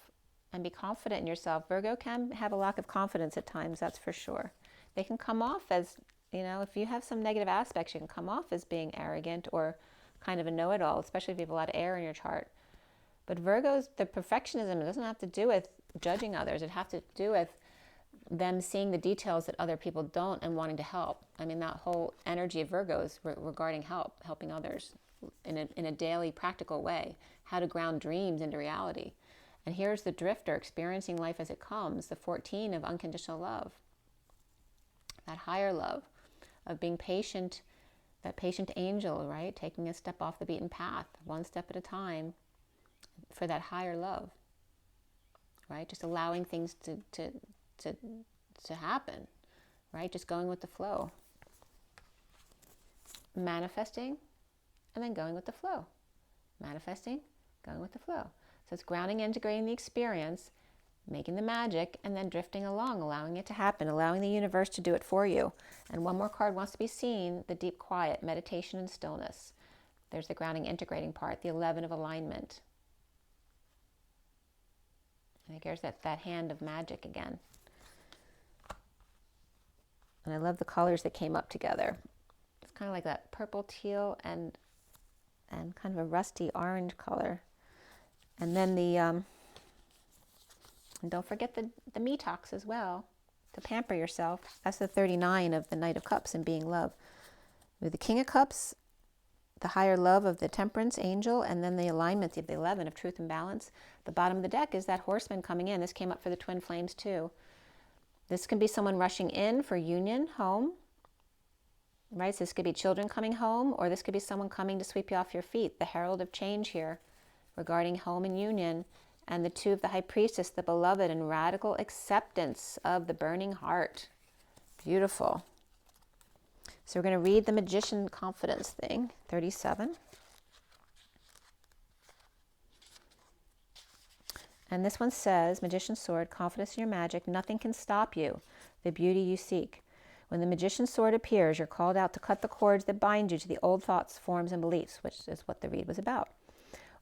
And be confident in yourself. Virgo can have a lack of confidence at times, that's for sure. They can come off as, you know, if you have some negative aspects, you can come off as being arrogant or kind of a know-it-all, especially if you have a lot of air in your chart. But Virgo's, the perfectionism, it doesn't have to do with judging others. It has to do with them seeing the details that other people don't and wanting to help. I mean, that whole energy of Virgo is regarding helping others in a daily, practical way. How to ground dreams into reality. And here's the drifter experiencing life as it comes, the 14 of unconditional love. That higher love of being patient, that patient angel, right? Taking a step off the beaten path, one step at a time for that higher love, right? Just allowing things to happen, right? Just going with the flow. Manifesting and then going with the flow. Manifesting, going with the flow. So it's grounding, integrating the experience, making the magic, and then drifting along, allowing it to happen, allowing the universe to do it for you. And one more card wants to be seen, the deep quiet, meditation and stillness. There's the grounding, integrating part, the 11 of alignment. And there's that hand of magic again. And I love the colors that came up together. It's kind of like that purple, teal, and kind of a rusty orange color. And then and don't forget the me-talks as well, to pamper yourself. That's the 39 of the Knight of Cups and being love. With the King of Cups, the higher love of the Temperance angel, and then the alignment of the 11 of truth and balance. The bottom of the deck is that Horseman coming in. This came up for the Twin Flames too. This can be someone rushing in for union, home, right? So this could be children coming home, or this could be someone coming to sweep you off your feet. The Herald of Change here, regarding home and union, and the 2 of the High Priestess, the beloved, and radical acceptance of the burning heart. Beautiful. So we're going to read the Magician Confidence thing, 37. And this one says, Magician's Sword, confidence in your magic, nothing can stop you, the beauty you seek. When the Magician's Sword appears, you're called out to cut the cords that bind you to the old thoughts, forms, and beliefs, which is what the read was about.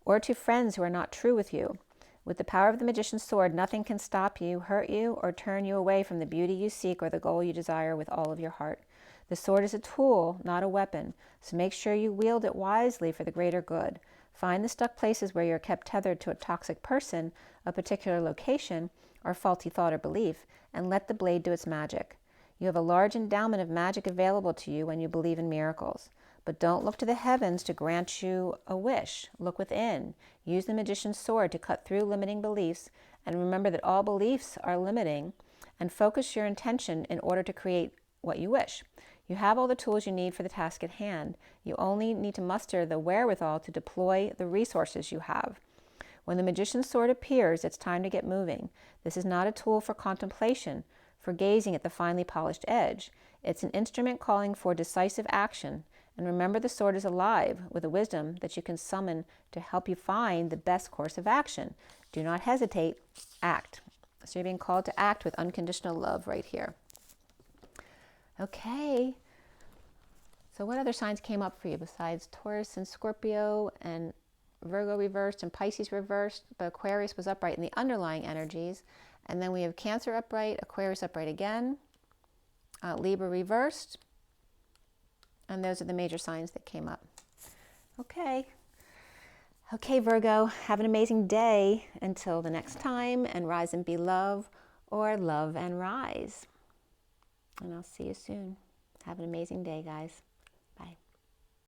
Or to friends who are not true with you. With the power of the Magician's Sword, nothing can stop you, hurt you, or turn you away from the beauty you seek or the goal you desire with all of your heart. The sword is a tool, not a weapon, so make sure you wield it wisely for the greater good. Find the stuck places where you're kept tethered to a toxic person, a particular location, or faulty thought or belief, and let the blade do its magic. You have a large endowment of magic available to you when you believe in miracles. But don't look to the heavens to grant you a wish. Look within. Use the magician's sword to cut through limiting beliefs, and remember that all beliefs are limiting, and focus your intention in order to create what you wish. You have all the tools you need for the task at hand. You only need to muster the wherewithal to deploy the resources you have. When the magician's sword appears, it's time to get moving. This is not a tool for contemplation, for gazing at the finely polished edge. It's an instrument calling for decisive action. And remember, the sword is alive with a wisdom that you can summon to help you find the best course of action. Do not hesitate, act. So you're being called to act with unconditional love right here. Okay, so what other signs came up for you besides Taurus and Scorpio and Virgo reversed and Pisces reversed, but Aquarius was upright in the underlying energies. And then we have Cancer upright, Aquarius upright again, Libra reversed, and those are the major signs that came up. Okay. Okay, Virgo, have an amazing day until the next time, and rise and be love, or love and rise. And I'll see you soon. Have an amazing day, guys.